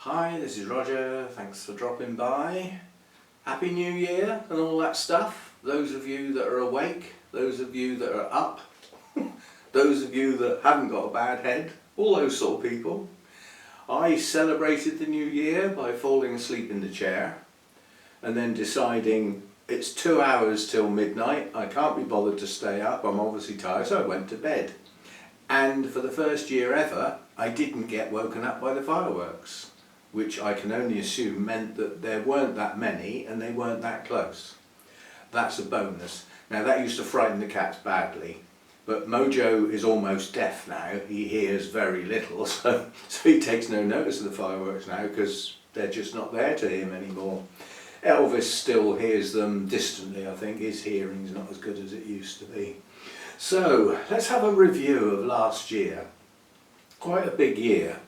Hi, this is Roger. Thanks for dropping by. Happy New Year and all that stuff. Those of you that are awake, those of you that are up, those of you that haven't got a bad head, all those sort of people. I celebrated the New Year by falling asleep in the chair and then deciding it's 2 hours till midnight, I can't be bothered to stay up, I'm obviously tired, so I went to bed. And for the first year ever, I didn't get woken up by the fireworks, which I can only assume meant that there weren't that many and they weren't that close. That's a bonus. Now that used to frighten the cats badly, but Mojo is almost deaf now. He hears very little, so he takes no notice of the fireworks now because they're just not there to him anymore. Elvis still hears them distantly, I think. His hearing's not as good as it used to be. So let's have a review of last year. Quite a big year.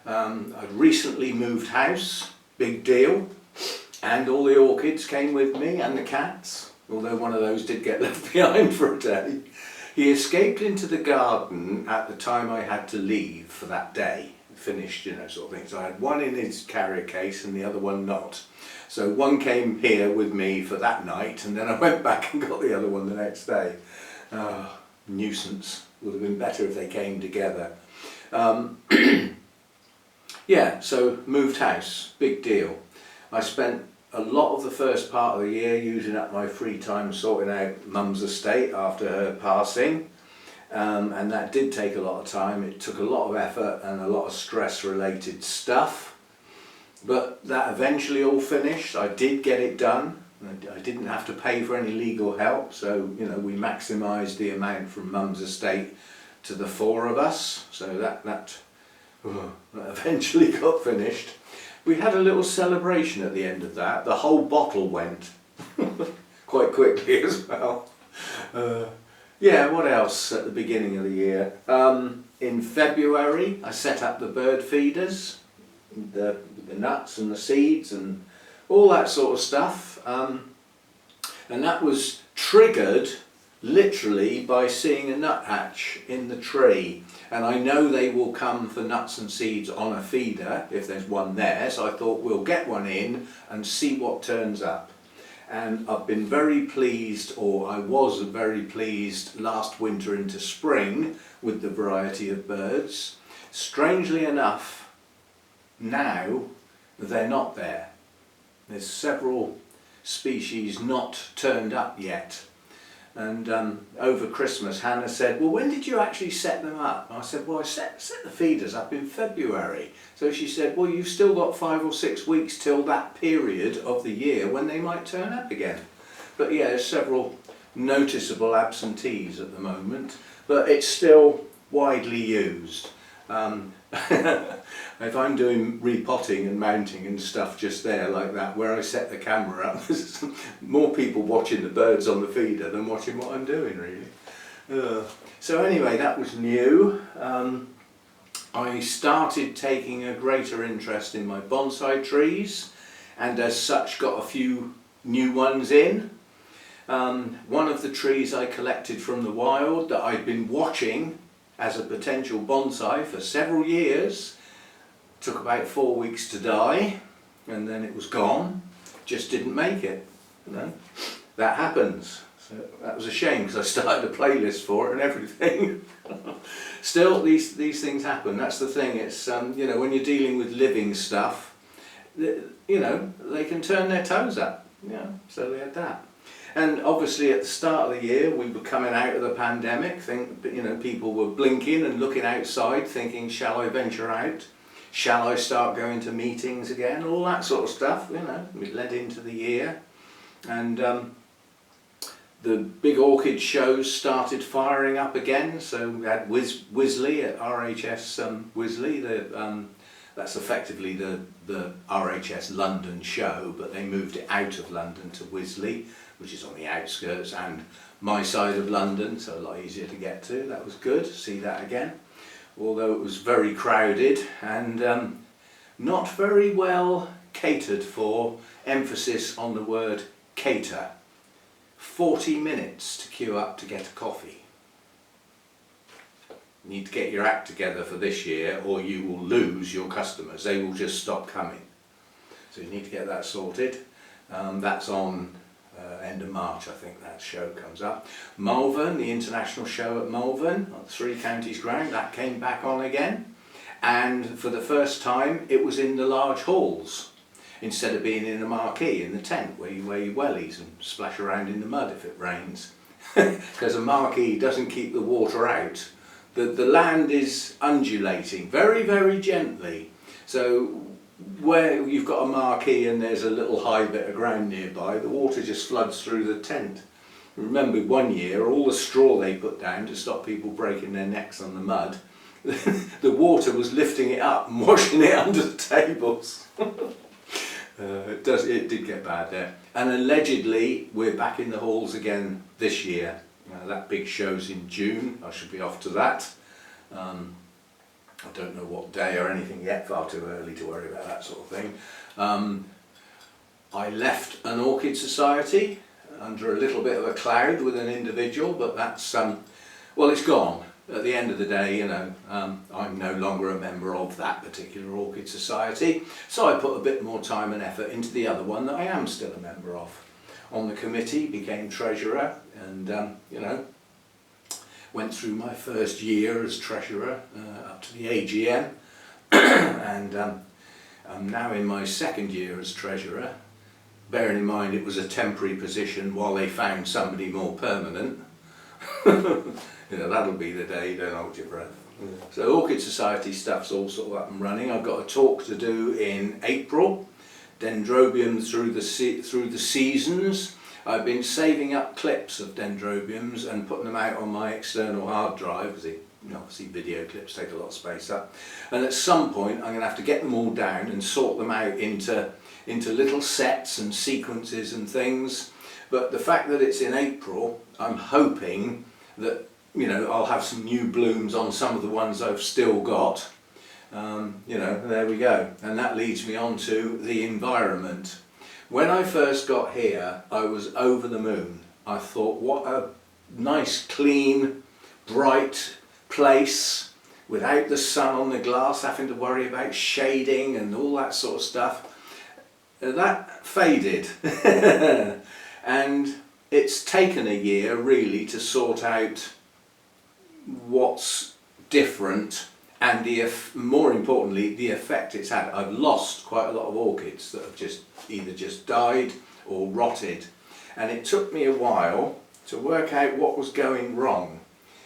I'd recently moved house, big deal, and all the orchids came with me and the cats, although one of those did get left behind for a day. He escaped into the garden at the time I had to leave for that day, finished, sort of thing. So I had one in his carrier case and the other one not. So one came here with me for that night and then I went back and got the other one the next day. Nuisance. Would have been better if they came together. Yeah, so moved house, big deal. I spent a lot of the first part of the year using up my free time sorting out Mum's estate after her passing, and that did take a lot of time. It took a lot of effort and a lot of stress related stuff, but that eventually all finished. I did get it done. I didn't have to pay for any legal help, so we maximised the amount from Mum's estate to the four of us, so that eventually got finished. We had a little celebration at the end of that. The whole bottle went quite quickly as well. Yeah, what else at the beginning of the year? In February I set up the bird feeders, the nuts and the seeds and all that sort of stuff, and that was triggered literally by seeing a nuthatch in the tree, and I know they will come for nuts and seeds on a feeder if there's one there, so I thought we'll get one in and see what turns up. And I've been very pleased, or I was very pleased last winter into spring with the variety of birds. Strangely enough, now they're not there. There's several species not turned up yet. And over Christmas Hannah said, well, when did you actually set them up? And I said, well, I set the feeders up in February. So she said, well, you've still got 5 or 6 weeks till that period of the year when they might turn up again. But yeah, there's several noticeable absentees at the moment, but it's still widely used. If I'm doing repotting and mounting and stuff just there like that, where I set the camera up, there's more people watching the birds on the feeder than watching what I'm doing, really. So anyway, that was new. I started taking a greater interest in my bonsai trees, and as such got a few new ones in. One of the trees I collected from the wild that I'd been watching as a potential bonsai for several years, took about 4 weeks to die, and then it was gone. Just didn't make it. That happens. So that was a shame because I started a playlist for it and everything. Still, these things happen. That's the thing. It's when you're dealing with living stuff, they can turn their toes up. So they had that. And obviously at the start of the year we were coming out of the pandemic, people were blinking and looking outside thinking, shall I venture out? Shall I start going to meetings again? All that sort of stuff, we led into the year. And the big orchid shows started firing up again, so we had Wisley at RHS Wisley, that's effectively the RHS London show, but they moved it out of London to Wisley, which is on the outskirts and my side of London, so a lot easier to get to. That was good to see that again, although it was very crowded and not very well catered for, emphasis on the word cater. 40 minutes to queue up to get a coffee. You need to get your act together for this year or you will lose your customers. They will just stop coming. So you need to get that sorted. That's on end of March, I think that show comes up. Malvern, the international show at Malvern, on the Three Counties ground, that came back on again. And for the first time it was in the large halls, instead of being in a marquee in the tent where you wear your wellies and splash around in the mud if it rains. Because a marquee doesn't keep the water out. The land is undulating very, very gently. So where you've got a marquee and there's a little high bit of ground nearby, the water just floods through the tent. Remember one year, all the straw they put down to stop people breaking their necks on the mud, the water was lifting it up and washing it under the tables. It did get bad there. And allegedly we're back in the halls again this year. That big show's in June. I should be off to that. I don't know what day or anything yet, far too early to worry about that sort of thing. I left an Orchid Society under a little bit of a cloud with an individual, but that's, well, it's gone. At the end of the day, you know, I'm no longer a member of that particular Orchid Society, so I put a bit more time and effort into the other one that I am still a member of. On the committee, became treasurer, and you know, went through my first year as treasurer up to the AGM, and I'm now in my second year as treasurer, bearing in mind it was a temporary position while they found somebody more permanent. You know, that'll be the day, don't hold your breath. So Orchid Society stuff's all sort of up and running. I've got a talk to do in April, dendrobiums through the seasons. I've been saving up clips of dendrobiums and putting them out on my external hard drive, because obviously video clips take a lot of space up. And at some point I'm going to have to get them all down and sort them out into little sets and sequences and things. But the fact that it's in April, I'm hoping that, you know, I'll have some new blooms on some of the ones I've still got. You know, there we go. And that leads me on to the environment. When I first got here, I was over the moon. I thought, what a nice, clean, bright place without the sun on the glass, having to worry about shading and all that sort of stuff. That faded. And it's taken a year really to sort out what's different and more importantly the effect it's had. I've lost quite a lot of orchids that have either just died or rotted, and it took me a while to work out what was going wrong,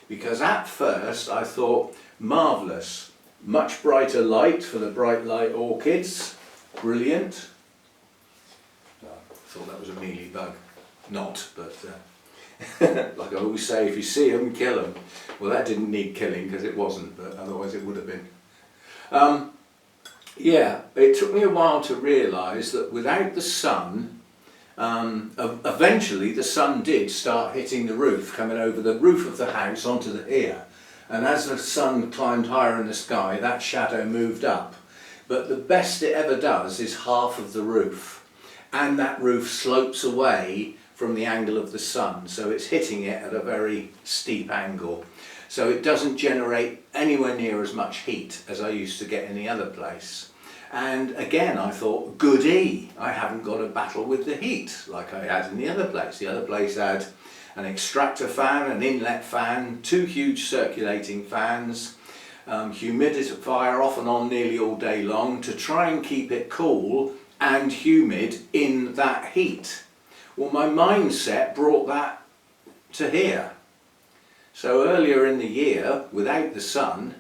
because at first I thought, marvellous, much brighter light for the bright light orchids, brilliant. I thought that was a mealybug. Not, but like I always say, if you see them, kill them. Well, that didn't need killing because it wasn't, but otherwise it would have been. Yeah, it took me a while to realise that without the sun, eventually the sun did start hitting the roof, coming over the roof of the house onto the ear. And as the sun climbed higher in the sky, that shadow moved up. But the best it ever does is half of the roof. And that roof slopes away from the angle of the sun, so it's hitting it at a very steep angle. So it doesn't generate anywhere near as much heat as I used to get in the other place. And again, I thought, goody, I haven't got to battle with the heat like I had in the other place. The other place had an extractor fan, an inlet fan, two huge circulating fans, humidifier off and on nearly all day long to try and keep it cool and humid in that heat. Well, my mindset brought that to here. So earlier in the year, without the sun,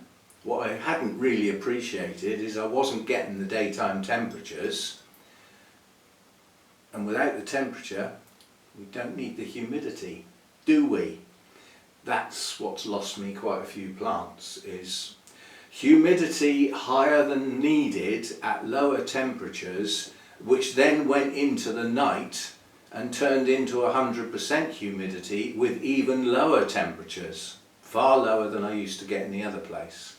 what I hadn't really appreciated is I wasn't getting the daytime temperatures. And without the temperature, we don't need the humidity, do we? That's what's lost me quite a few plants, is humidity higher than needed at lower temperatures, which then went into the night and turned into 100% humidity with even lower temperatures, far lower than I used to get in the other place.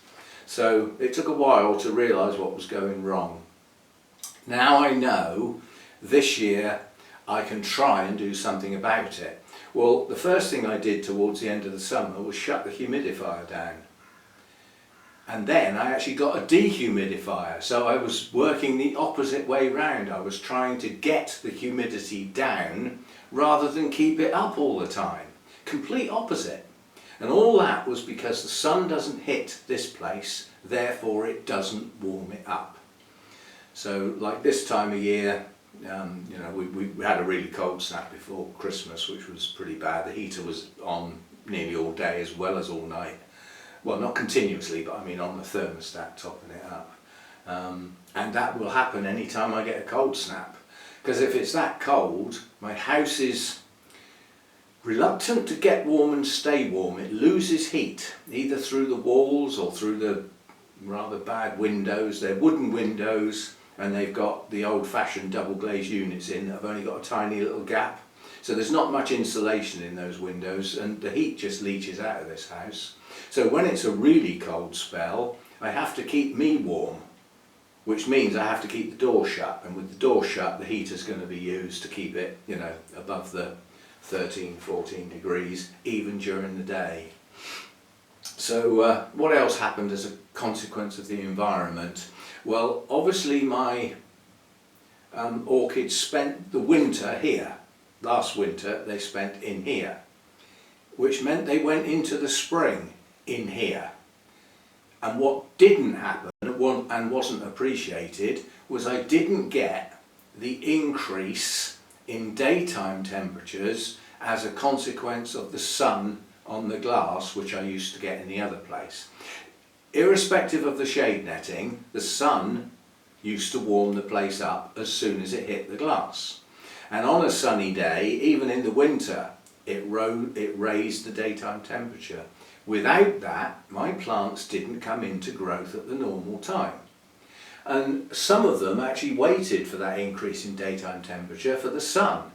So it took a while to realise what was going wrong. Now I know this year I can try and do something about it. Well, the first thing I did towards the end of the summer was shut the humidifier down. And then I actually got a dehumidifier, so I was working the opposite way round. I was trying to get the humidity down rather than keep it up all the time. Complete opposite. And all that was because the sun doesn't hit this place, therefore it doesn't warm it up. So like this time of year, you know, we had a really cold snap before Christmas, which was pretty bad. The heater was on nearly all day as well as all night. Well, not continuously, but I mean on the thermostat, topping it up. And that will happen any time I get a cold snap. Because if it's that cold, my house is reluctant to get warm and stay warm. It loses heat, either through the walls or through the rather bad windows. They're wooden windows, and they've got the old-fashioned double glazed units in that have only got a tiny little gap. So there's not much insulation in those windows, and the heat just leaches out of this house. So when it's a really cold spell, I have to keep me warm, which means I have to keep the door shut, and with the door shut the heater's going to be used to keep it, you know, above the 13, 14 degrees even during the day. So what else happened as a consequence of the environment? Well, obviously my orchids spent the winter here. Last winter they spent in here, which meant they went into the spring in here. And what didn't happen and wasn't appreciated was I didn't get the increase in daytime temperatures as a consequence of the sun on the glass, which I used to get in the other place. Irrespective of the shade netting, the sun used to warm the place up as soon as it hit the glass. And on a sunny day, even in the winter, it raised the daytime temperature. Without that, my plants didn't come into growth at the normal time. And some of them actually waited for that increase in daytime temperature for the sun.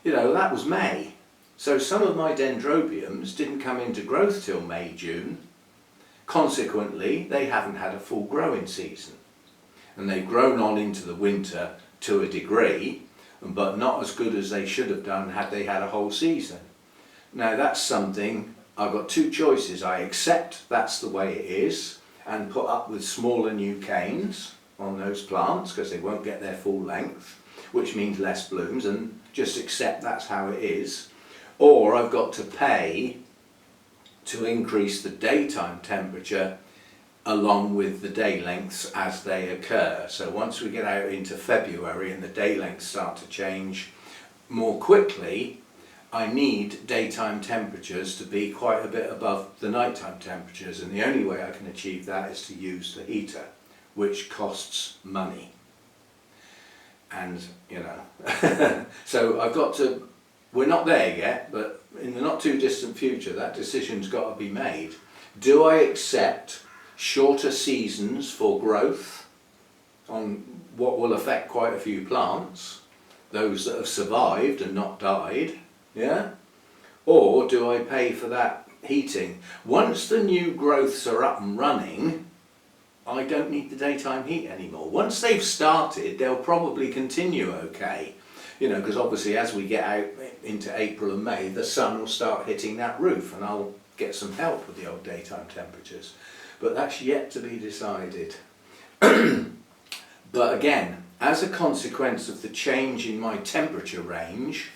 You know, that was May. So some of my dendrobiums didn't come into growth till May, June. Consequently, they haven't had a full growing season. And they've grown on into the winter to a degree, but not as good as they should have done had they had a whole season. Now that's something, I've got two choices. I accept that's the way it is and put up with smaller new canes on those plants because they won't get their full length, which means less blooms, and just accept that's how it is. Or I've got to pay to increase the daytime temperature along with the day lengths as they occur. So once we get out into February and the day lengths start to change more quickly, I need daytime temperatures to be quite a bit above the nighttime temperatures, and the only way I can achieve that is to use the heater, which costs money. And you know, so I've got to, we're not there yet, but in the not too distant future that decision's got to be made. Do I accept shorter seasons for growth on what will affect quite a few plants, those that have survived and not died, yeah? Or do I pay for that heating? Once the new growths are up and running, I don't need the daytime heat anymore. Once they've started, they'll probably continue okay. You know, because obviously as we get out into April and May, the sun will start hitting that roof and I'll get some help with the old daytime temperatures. But that's yet to be decided. But again, as a consequence of the change in my temperature range,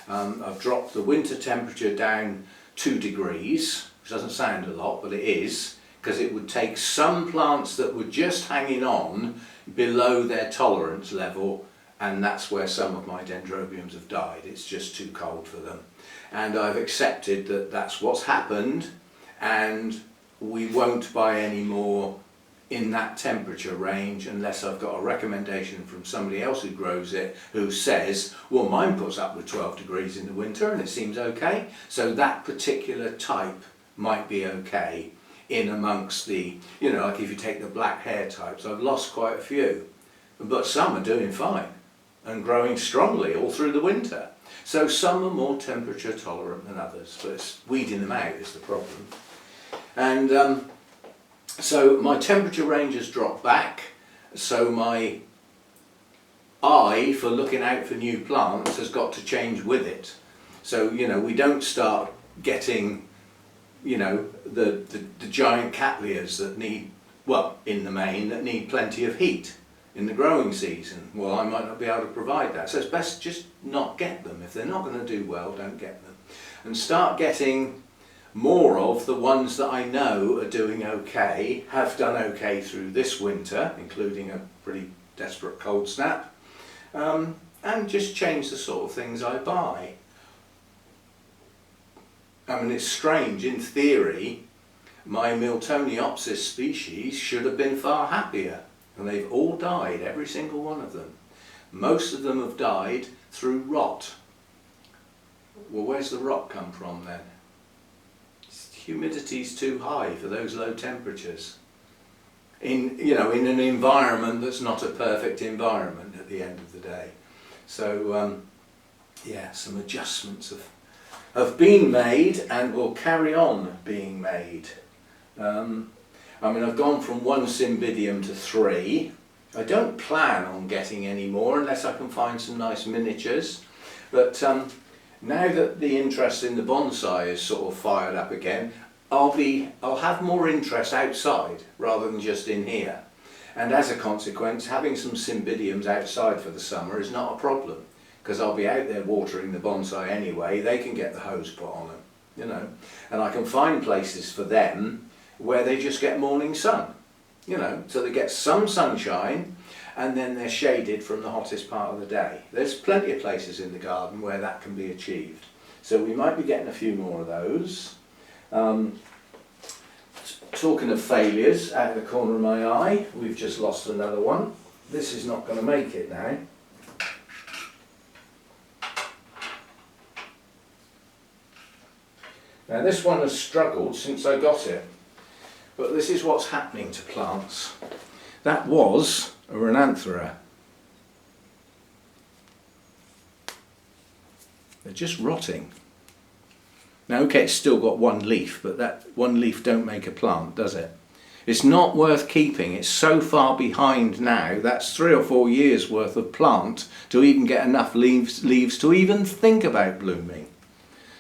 I've dropped the winter temperature down 2 degrees, which doesn't sound a lot, but it is, because it would take some plants that were just hanging on below their tolerance level, and that's where some of my dendrobiums have died. It's just too cold for them. And I've accepted that that's what's happened, and we won't buy any more in that temperature range unless I've got a recommendation from somebody else who grows it who says, well, mine puts up with 12 degrees in the winter and it seems okay. So that particular type might be okay in amongst the, you know, like if you take the black hair types, I've lost quite a few, but some are doing fine and growing strongly all through the winter. So some are more temperature tolerant than others, but it's weeding them out is the problem. And so my temperature range has dropped back, so my eye for looking out for new plants has got to change with it. So, you know, we don't start getting, you know, the giant cattleyas that need well, in the main, that need plenty of heat in the growing season. Well, I might not be able to provide that, so it's best just not get them. If they're not going to do well, don't get them. And start getting more of the ones that I know are doing okay, have done okay through this winter, including a pretty desperate cold snap, and just change the sort of things I buy. I mean, it's strange, in theory, my Miltoniopsis species should have been far happier, and they've all died, every single one of them. Most of them have died through rot. Well, where's the rot come from then? Humidity's too high for those low temperatures. In an environment that's not a perfect environment at the end of the day. So, yeah, some adjustments have been made and will carry on being made. I mean, I've gone from 1 Cymbidium to 3. I don't plan on getting any more unless I can find some nice miniatures. But now that the interest in the bonsai is sort of fired up again, I'll have more interest outside rather than just in here. And as a consequence, having some Cymbidiums outside for the summer is not a problem, because I'll be out there watering the bonsai anyway. They can get the hose put on them, you know, and I can find places for them where they just get morning sun, you know, so they get some sunshine and then they're shaded from the hottest part of the day. There's plenty of places in the garden where that can be achieved. So we might be getting a few more of those. Talking of failures, out of the corner of my eye, we've just lost another one. This is not going to make it now. Now this one has struggled since I got it, but this is what's happening to plants. That was a Rhinanthera. They're just rotting. Now okay, it's still got one leaf, but that one leaf don't make a plant, does it? It's not worth keeping. It's so far behind now. That's 3 or 4 years worth of plant to even get enough leaves to even think about blooming.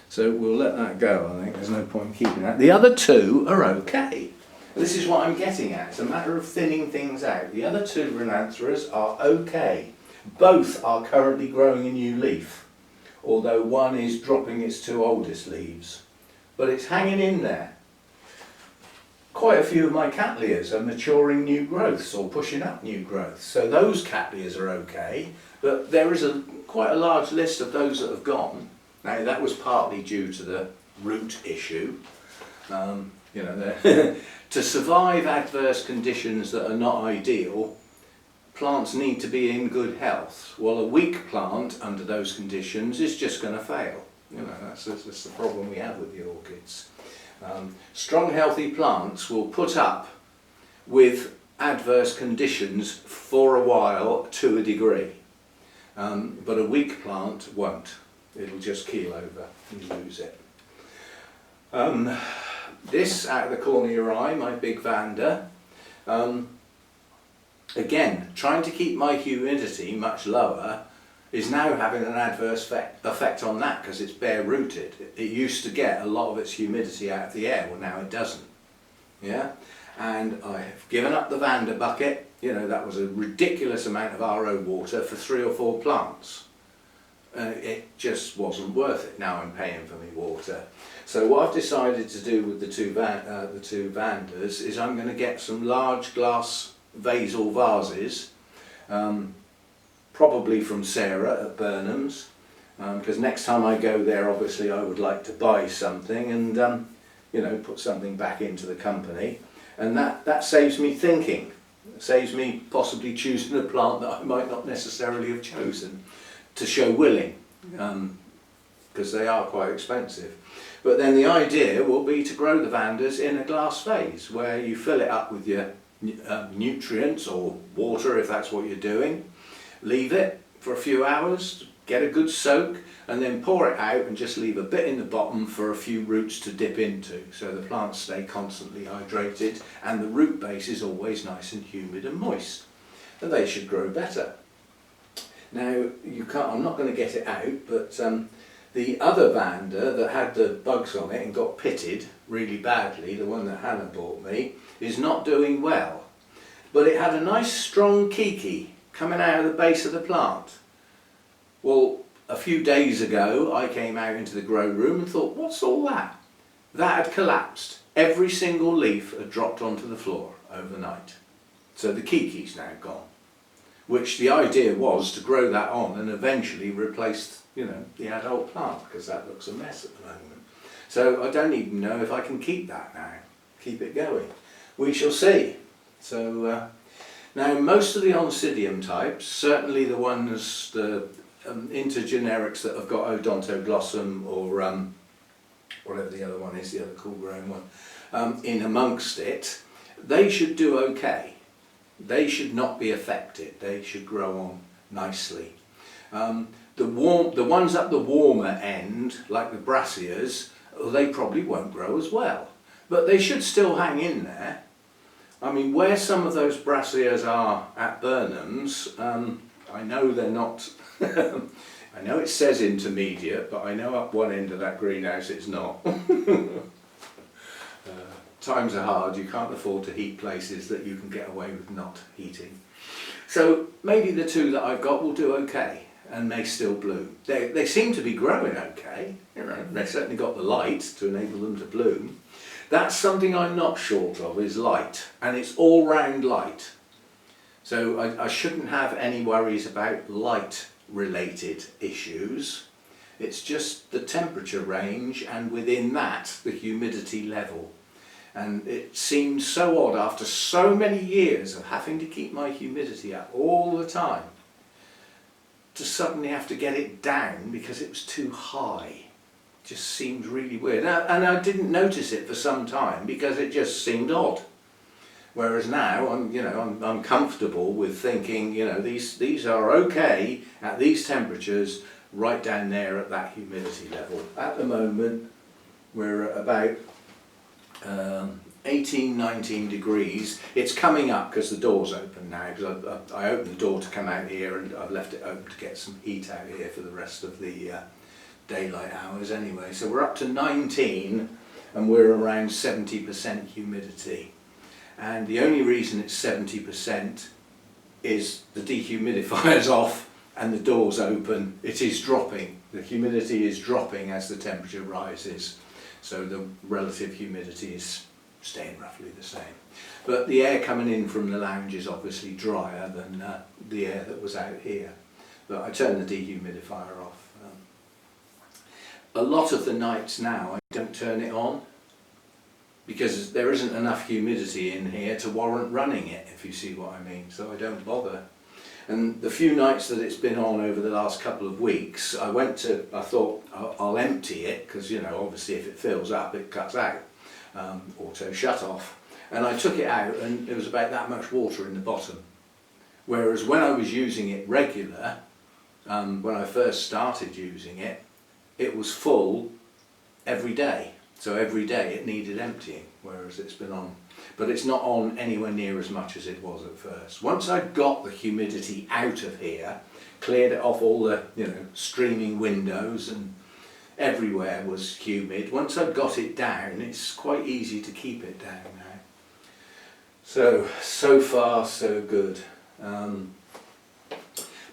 So we'll let that go, I think. There's no point in keeping that. The other two are okay. This is what I'm getting at. It's a matter of thinning things out. The other 2 Rhinantheras are okay. Both are currently growing a new leaf, although one is dropping its 2 oldest leaves. But it's hanging in there. Quite a few of my Cattleyas are maturing new growths or pushing up new growths. So those Cattleyas are okay, but there is quite a large list of those that have gone. Now that was partly due to the root issue. You know, to survive adverse conditions that are not ideal, plants need to be in good health. Well, a weak plant under those conditions is just going to fail. You know, that's the problem we have with the orchids. Strong, healthy plants will put up with adverse conditions for a while to a degree, but a weak plant won't. It'll just keel over and lose it. This, out of the corner of your eye, my big Vanda, again, trying to keep my humidity much lower is now having an adverse effect on that because it's bare rooted. It used to get a lot of its humidity out of the air, well now it doesn't. Yeah, and I have given up the Vanda bucket. You know, that was a ridiculous amount of RO water for 3 or 4 plants. It just wasn't worth it. Now I'm paying for my water. So what I've decided to do with the two Vandas is I'm going to get some large glass vasal vases, probably from Sarah at Burnham's, because next time I go there obviously I would like to buy something and you know, put something back into the company, and that saves me thinking. It saves me possibly choosing a plant that I might not necessarily have chosen to show willing, because they are quite expensive. But then the idea will be to grow the Vandas in a glass vase where you fill it up with your nutrients or water if that's what you're doing, leave it for a few hours, get a good soak, and then pour it out and just leave a bit in the bottom for a few roots to dip into, so the plants stay constantly hydrated and the root base is always nice and humid and moist, and they should grow better. Now, I'm not going to get it out, but The other Vanda that had the bugs on it and got pitted really badly, the one that Hannah bought me, is not doing well. But it had a nice strong kiki coming out of the base of the plant. Well, a few days ago I came out into the grow room and thought, what's all that? That had collapsed. Every single leaf had dropped onto the floor overnight. So the kiki's now gone. Which the idea was to grow that on and eventually replace, the adult plant, because that looks a mess at the moment. So I don't even know if I can keep that now, keep it going. We shall see. So now most of the Oncidium types, certainly the ones, the intergenerics that have got Odontoglossum or whatever the other one is, the other cool growing one, in amongst it, they should do okay. They should not be affected. They should grow on nicely. The ones at the warmer end, like the Brassias, they probably won't grow as well. But they should still hang in there. I mean, where some of those Brassias are at Burnham's, I know they're not, I know it says intermediate, but I know up one end of that greenhouse it's not. Times are hard, you can't afford to heat places that you can get away with not heating. So maybe the two that I've got will do okay and may still bloom. They seem to be growing okay, they've certainly got the light to enable them to bloom. That's something I'm not short of, is light, and it's all round light. So I shouldn't have any worries about light related issues. It's just the temperature range, and within that the humidity level. And it seemed so odd after so many years of having to keep my humidity up all the time to suddenly have to get it down because it was too high. It just seemed really weird. And I didn't notice it for some time because it just seemed odd. Whereas now I'm comfortable with thinking, these are okay at these temperatures right down there at that humidity level. At the moment we're at about 18, 19 degrees. It's coming up because the door's open now, because I opened the door to come out here and I've left it open to get some heat out here for the rest of the daylight hours anyway. So we're up to 19 and we're around 70% humidity. And the only reason it's 70% is the dehumidifier's off and the door's open. It is dropping. The humidity is dropping as the temperature rises. So the relative humidity is staying roughly the same. But the air coming in from the lounge is obviously drier than the air that was out here. But I turned the dehumidifier off. A lot of the nights now I don't turn it on because there isn't enough humidity in here to warrant running it, if you see what I mean. So I don't bother. And the few nights that it's been on over the last couple of weeks, I thought I'll empty it, because obviously if it fills up it cuts out, auto shut off. And I took it out and there was about that much water in the bottom. Whereas when I was using it regular, when I first started using it, it was full every day. So every day it needed emptying, whereas it's been on. But it's not on anywhere near as much as it was at first. Once I got the humidity out of here, cleared it off all the streaming windows and everywhere was humid. Once I got it down, it's quite easy to keep it down now. So far so good.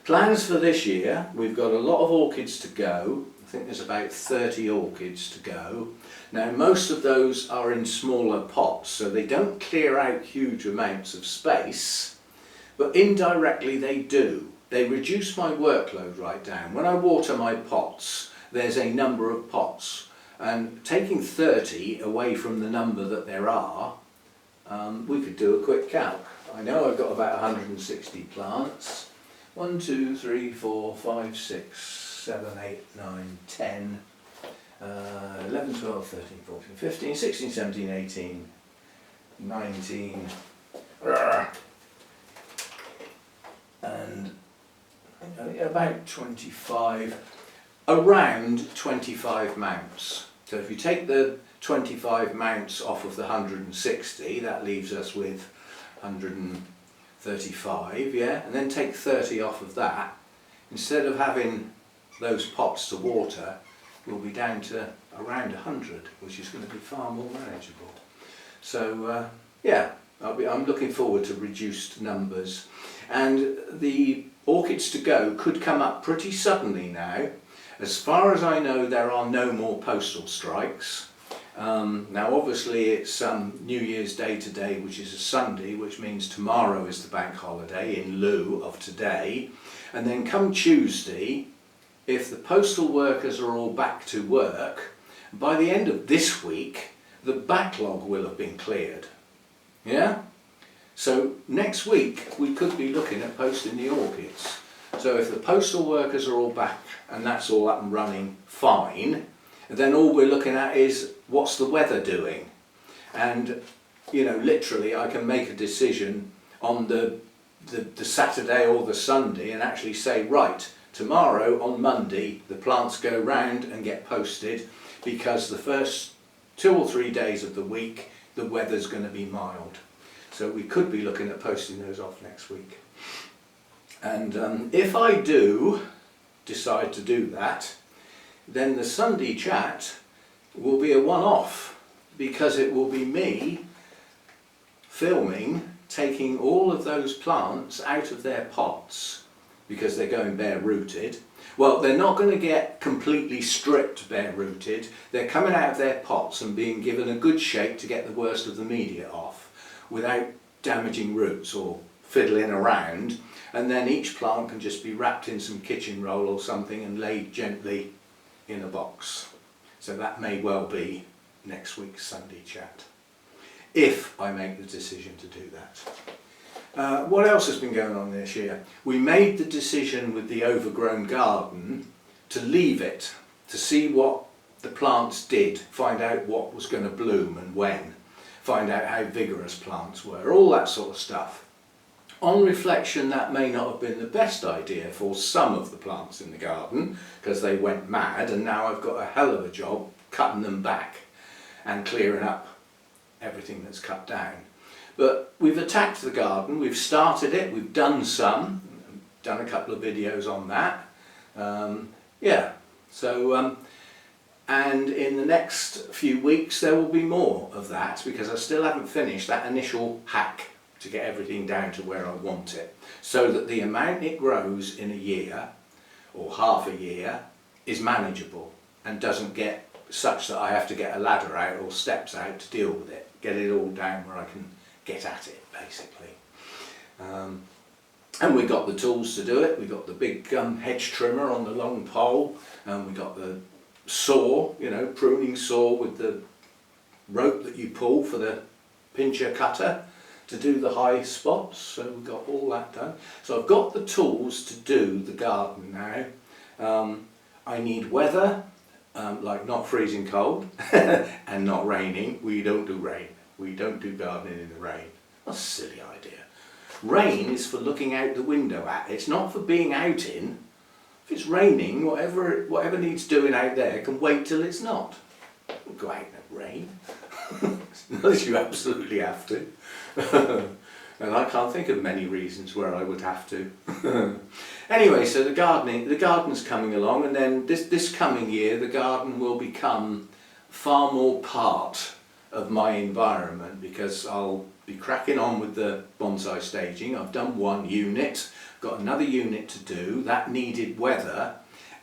Plans for this year, we've got a lot of orchids to go. I think there's about 30 orchids to go. Now most of those are in smaller pots, so they don't clear out huge amounts of space, but indirectly they do. They reduce my workload right down. When I water my pots, there's a number of pots, and taking 30 away from the number that there are, we could do a quick calc. I know I've got about 160 plants. 1, 2, 3, 4, 5, 6, 7, 8, 9, 10, 11, 12, 13, 14, 15, 16, 17, 18, 19, and about 25, around 25 mounts. So if you take the 25 mounts off of the 160, that leaves us with 135, yeah, and then take 30 off of that. Instead of having those pots to water, will be down to around 100, which is going to be far more manageable. So yeah, I'm looking forward to reduced numbers, and the orchids to go could come up pretty suddenly now. As far as I know, there are no more postal strikes. Now obviously it's New Year's Day today, which is a Sunday, which means tomorrow is the bank holiday in lieu of today. And then come Tuesday, if the postal workers are all back to work, by the end of this week, the backlog will have been cleared. Yeah? So next week we could be looking at posting the orchids. So if the postal workers are all back and that's all up and running fine, then all we're looking at is what's the weather doing. And you know, literally I can make a decision on the Saturday or the Sunday and actually say, right, tomorrow on Monday the plants go round and get posted, because the first 2 or 3 days of the week the weather's going to be mild. So we could be looking at posting those off next week. And if I do decide to do that, then the Sunday chat will be a one-off, because it will be me filming, taking all of those plants out of their pots, because they're going bare rooted. Well, they're not going to get completely stripped bare rooted. They're coming out of their pots and being given a good shake to get the worst of the media off without damaging roots or fiddling around. And then each plant can just be wrapped in some kitchen roll or something and laid gently in a box. So that may well be next week's Sunday chat, if I make the decision to do that. What else has been going on this year? We made the decision with the overgrown garden to leave it, to see what the plants did, find out what was going to bloom and when, find out how vigorous plants were, all that sort of stuff. On reflection, that may not have been the best idea for some of the plants in the garden, because they went mad, and now I've got a hell of a job cutting them back and clearing up everything that's cut down. But we've attacked the garden, we've started it, we've done some, done a couple of videos on that. Yeah, so and in the next few weeks there will be more of that, because I still haven't finished that initial hack to get everything down to where I want it, so that the amount it grows in a year or half a year is manageable and doesn't get such that I have to get a ladder out or steps out to deal with it. Get it all down where I can get at it, basically. And we've got the tools to do it. We've got the big hedge trimmer on the long pole, and we've got the saw, you know, pruning saw with the rope that you pull for the pincher cutter to do the high spots. So we've got all that done. So I've got the tools to do the garden now. I need weather, like not freezing cold and not raining. We don't do rain. We don't do gardening in the rain. That's a silly idea. Rain is for looking out the window at. It's not for being out in. If it's raining, whatever needs doing out there can wait till it's not. Don't go out in the rain. Unless you absolutely have to. And I can't think of many reasons where I would have to. Anyway, so the garden's coming along, and then this coming year the garden will become far more part of my environment, because I'll be cracking on with the bonsai staging. I've done one unit, got another unit to do. That needed weather,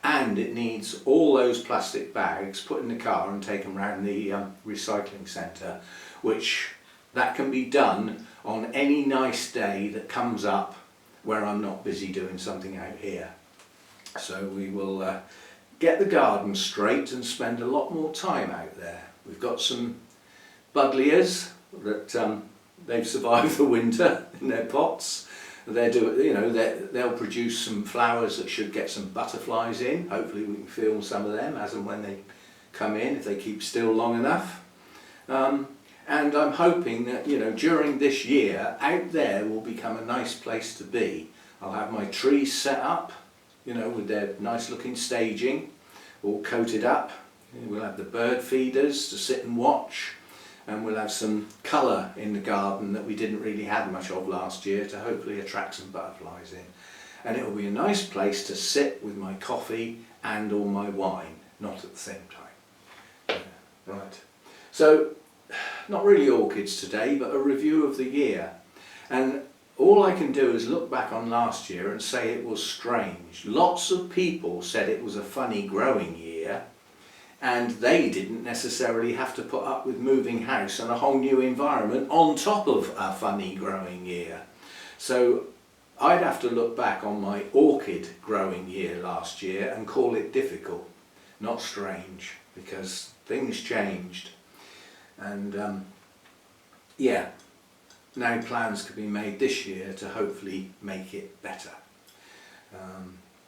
and it needs all those plastic bags put in the car and taken around the recycling centre, which that can be done on any nice day that comes up where I'm not busy doing something out here. So we will get the garden straight and spend a lot more time out there. We've got some buddleias that they've survived the winter in their pots. They'll produce some flowers that should get some butterflies in. Hopefully we can film some of them as and when they come in, if they keep still long enough. And I'm hoping that, you know, during this year, out there will become a nice place to be. I'll have my trees set up, you know, with their nice looking staging, all coated up. We'll have the bird feeders to sit and watch, and we'll have some colour in the garden that we didn't really have much of last year, to hopefully attract some butterflies in. And it will be a nice place to sit with my coffee and all my wine. not at the same time. Right. So, not really orchids today, but a review of the year. And all I can do is look back on last year and say it was strange. Lots of people said it was a funny growing year, and they didn't necessarily have to put up with moving house and a whole new environment on top of a funny growing year. So I'd have to look back on my orchid growing year last year and call it difficult, not strange, because things changed. And yeah, now plans could be made this year to hopefully make it better.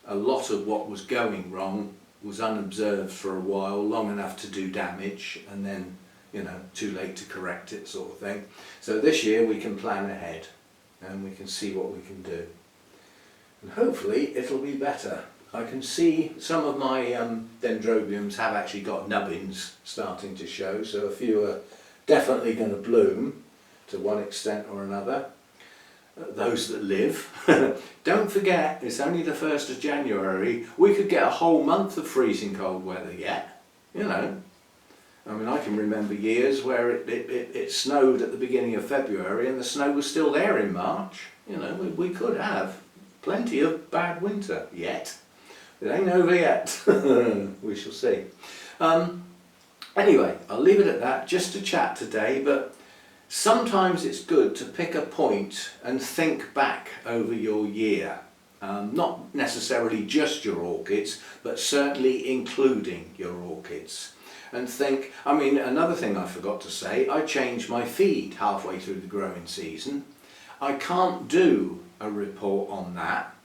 A lot of what was going wrong was unobserved for a while, long enough to do damage, and then, you know, too late to correct it, sort of thing. So this year we can plan ahead and we can see what we can do. And hopefully it'll be better. I can see some of my dendrobiums have actually got nubbins starting to show, so a few are definitely going to bloom to one extent or another. Those that live. Don't forget, it's only the 1st of January. We could get a whole month of freezing cold weather yet, you know. I mean, I can remember years where it snowed at the beginning of February and the snow was still there in March. You know, we could have plenty of bad winter yet. It ain't over yet. We shall see. Anyway, I'll leave it at that, just to chat today, but sometimes it's good to pick a point and think back over your year. Not necessarily just your orchids, but certainly including your orchids. And think, I mean, another thing I forgot to say, I changed my feed halfway through the growing season. I can't do a report on that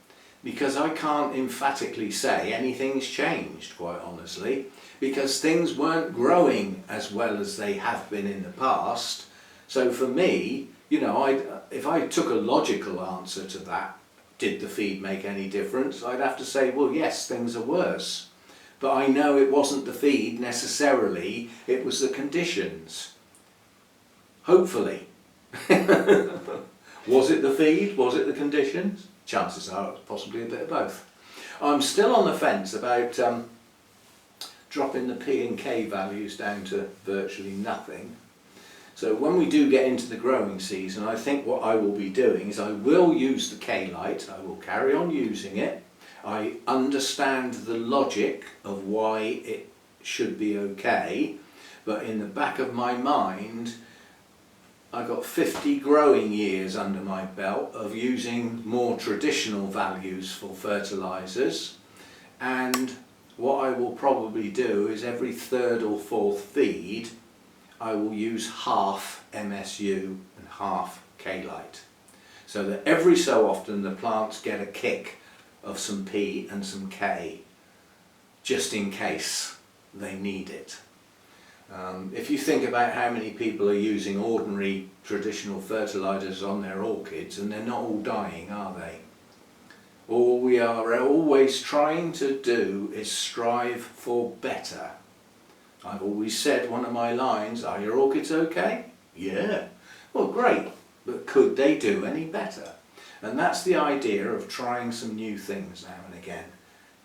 because I can't emphatically say anything's changed, quite honestly, because things weren't growing as well as they have been in the past. So for me, you know, if I took a logical answer to that, did the feed make any difference? I'd have to say, well, yes, things are worse. But I know it wasn't the feed necessarily, it was the conditions. Hopefully. Was it the feed? Was it the conditions? Chances are it's possibly a bit of both. I'm still on the fence about dropping the P and K values down to virtually nothing. So when we do get into the growing season, I think what I will be doing is I will use the K-light, I will carry on using it. I understand the logic of why it should be okay, but in the back of my mind, I got 50 growing years under my belt of using more traditional values for fertilisers, and what I will probably do is every 3rd or 4th feed I will use half MSU and half K-light, so that every so often the plants get a kick of some P and some K, just in case they need it. If you think about how many people are using ordinary traditional fertilisers on their orchids, and they're not all dying, are they? All we are always trying to do is strive for better. I've always said, one of my lines, are your orchids okay? Yeah. Well, great, but could they do any better? And that's the idea of trying some new things now and again.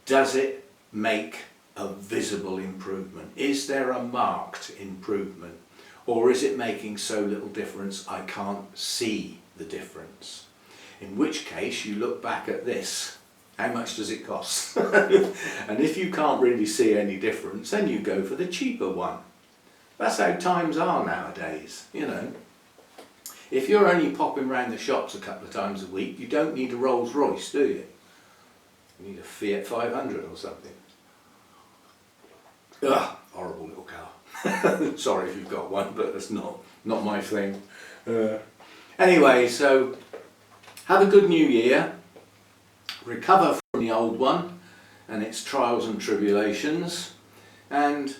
Does it make a visible improvement? Is there a marked improvement? Or is it making so little difference I can't see the difference? In which case you look back at this. How much does it cost? And if you can't really see any difference, then you go for the cheaper one. That's how times are nowadays, you know. If you're only popping round the shops a couple of times a week, you don't need a Rolls Royce, do you? You need a Fiat 500 or something. Ugh, horrible little car. Sorry if you've got one, but that's not my thing. Anyway, so have a good new year. Recover from the old one and its trials and tribulations, and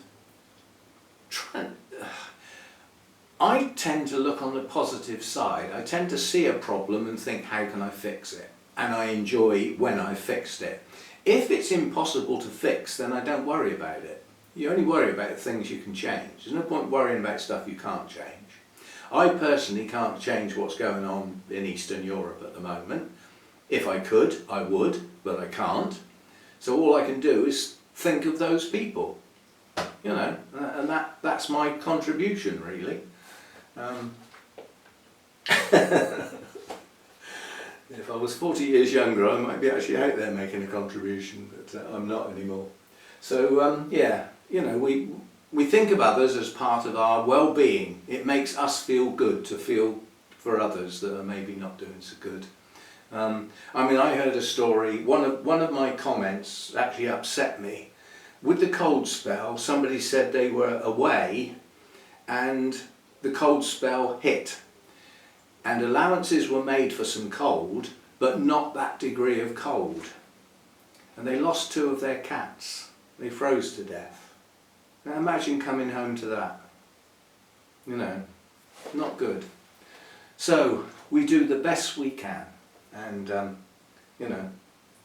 I tend to look on the positive side. I tend to see a problem and think, how can I fix it? And I enjoy when I fixed it. If it's impossible to fix, then I don't worry about it. You only worry about things you can change. There's no point worrying about stuff you can't change. I personally can't change what's going on in Eastern Europe at the moment. If I could, I would, but I can't. So all I can do is think of those people you know, and that's my contribution really. If I was 40 years younger, I might be actually out there making a contribution, but I'm not anymore. So yeah, you know, we think of others as part of our well-being. It makes us feel good to feel for others that are maybe not doing so good. I mean, I heard a story, one of my comments actually upset me. With the cold spell, somebody said they were away and the cold spell hit. And allowances were made for some cold, but not that degree of cold. And they lost 2 of their cats. They froze to death. Now imagine coming home to that. You know, not good. So we do the best we can. And, you know,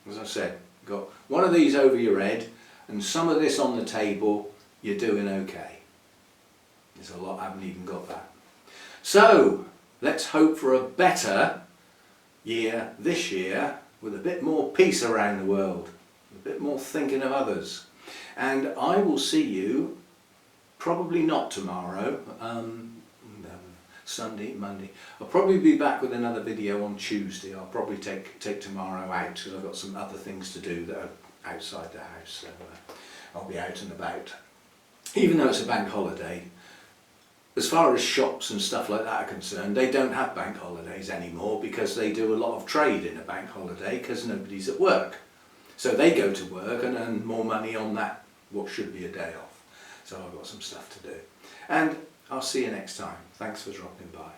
as I said, got one of these over your head and some of this on the table, you're doing okay. There's a lot, I haven't even got that. So, let's hope for a better year this year with a bit more peace around the world, a bit more thinking of others. And I will see you, probably not tomorrow, Sunday, Monday. I'll probably be back with another video on Tuesday. I'll probably take tomorrow out because I've got some other things to do that are outside the house. So I'll be out and about. Even though it's a bank holiday, as far as shops and stuff like that are concerned, they don't have bank holidays anymore because they do a lot of trade in a bank holiday because nobody's at work. So they go to work and earn more money on that, what should be a day off. So I've got some stuff to do. And I'll see you next time. Thanks for dropping by.